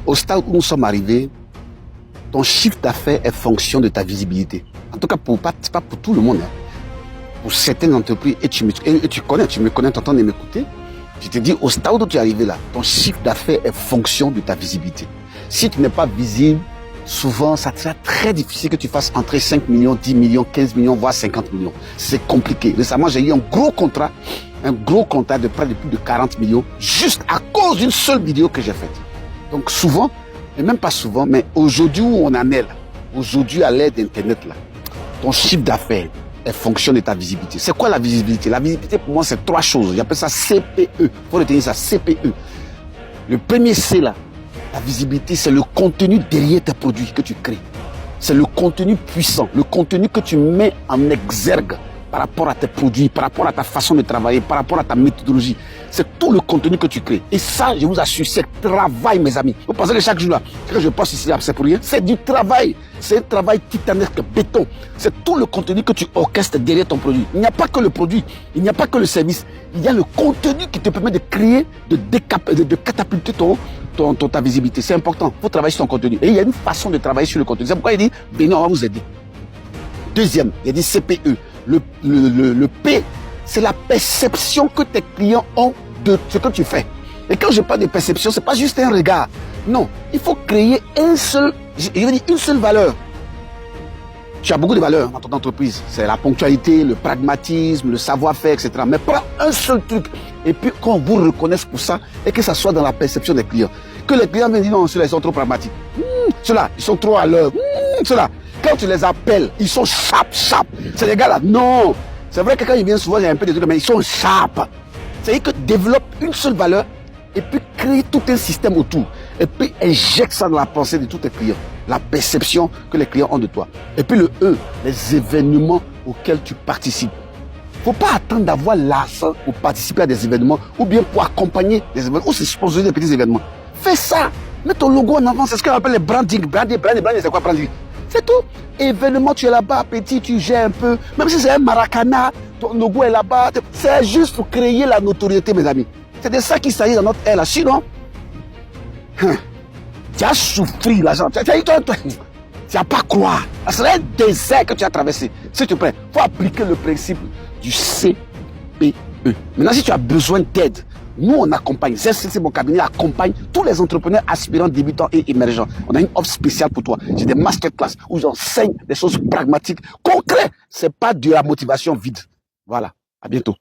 Au stade où nous sommes arrivés, ton chiffre d'affaires est fonction de ta visibilité. En tout cas, pas pour tout le monde. Hein. Pour certaines entreprises, et tu me connais, tu entends de m'écouter. Je te dis, au stade où tu es arrivé là, ton chiffre d'affaires est fonction de ta visibilité. Si tu n'es pas visible, souvent, ça sera très difficile que tu fasses entrer 5 millions, 10 millions, 15 millions, voire 50 millions. C'est compliqué. Récemment, j'ai eu un gros contrat de près de plus de 40 millions, juste à cause d'une seule vidéo que j'ai faite. Donc souvent, et même pas souvent, mais aujourd'hui où on en est là, aujourd'hui à l'ère d'Internet là, ton chiffre d'affaires est fonction de ta visibilité. C'est quoi la visibilité? La visibilité pour moi c'est 3 choses. J'appelle ça CPE. Il faut retenir ça, CPE. Le premier C là, la visibilité c'est le contenu derrière tes produits que tu crées. C'est le contenu puissant, le contenu que tu mets en exergue par rapport à tes produits, par rapport à ta façon de travailler, par rapport à ta méthodologie. C'est tout le contenu que tu crées. Et ça, je vous assure, c'est travail, mes amis. Vous pensez que chaque jour là, que je poste ici, c'est pour rien? C'est du travail. C'est un travail titanesque, béton. C'est tout le contenu que tu orchestres derrière ton produit. Il n'y a pas que le produit, il n'y a pas que le service. Il y a le contenu qui te permet de créer, de catapulter ta visibilité. C'est important. Il faut travailler sur ton contenu. Et il y a une façon de travailler sur le contenu. C'est pourquoi il dit, venez, on va vous aider. Deuxième, il a dit CPE. Le P, c'est la perception que tes clients ont de ce que tu fais. Et quand je parle de perception, c'est pas juste un regard. Non, il faut créer une seule valeur. Tu as beaucoup de valeurs dans ton entreprise. C'est la ponctualité, le pragmatisme, le savoir-faire, etc. Mais prends un seul truc. Et puis, qu'on vous reconnaisse pour ça et que ça soit dans la perception des clients. Que les clients me disent non, ceux-là, ils sont trop pragmatiques. Ceux-là, ils sont trop à l'heure. Ceux-là, quand tu les appelles, ils sont sharp. C'est les gars-là. Non. C'est vrai que quand ils viennent souvent, il y a un peu de trucs, mais ils sont sharp. C'est-à-dire que développe une seule valeur et puis crée tout un système autour. Et puis injecte ça dans la pensée de tous tes clients. La perception que les clients ont de toi. Et puis le E, les événements auxquels tu participes. Il ne faut pas attendre d'avoir l'argent pour participer à des événements ou bien pour accompagner des événements ou se sponsoriser des petits événements. Fais ça. Mets ton logo en avant. C'est ce qu'on appelle les branding. Branding, c'est quoi branding? C'est tout. Événement, tu es là-bas, petit, tu gères un peu. Même si c'est un maracana, ton logo est là-bas. C'est juste pour créer la notoriété, mes amis. C'est de ça qu'il s'agit dans notre ère là. Sinon, tu as souffert l'argent. Tu n'as pas croire. C'est un désert que tu as traversé. S'il te plaît, il faut appliquer le principe du CPE. Maintenant, si tu as besoin d'aide, nous, on accompagne. C'est mon cabinet accompagne tous les entrepreneurs aspirants, débutants et émergents. On a une offre spéciale pour toi. J'ai des masterclass où j'enseigne des choses pragmatiques, concrètes. C'est pas de la motivation vide. Voilà. À bientôt.